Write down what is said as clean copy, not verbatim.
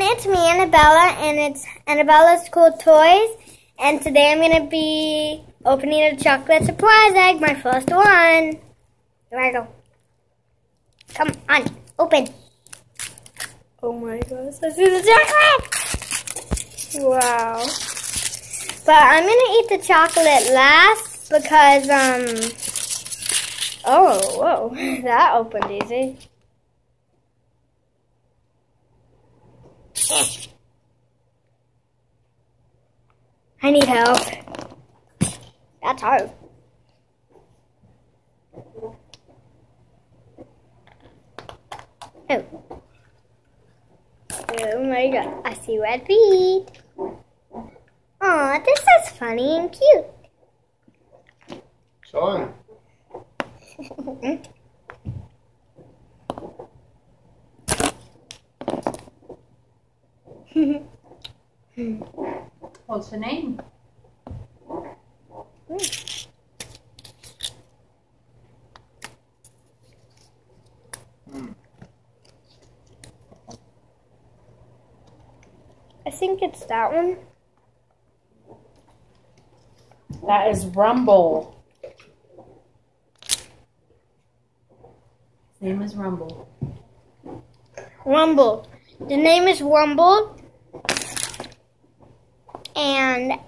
it's me, Anabella, and it's Anabella's Cool Toys. And today I'm going to be opening a chocolate surprise egg, my first one. Here I go. Come on, open. Oh my gosh, I see the chocolate! Wow. But I'm going to eat the chocolate last because, oh, whoa, that opened easy. I need help. That's hard. Oh. Oh my god. I see red feet. Aw, this is funny and cute. Son. What's the name? I think it's that one. That is Rumble. His name is Rumble. Rumble. The name is Rumble. And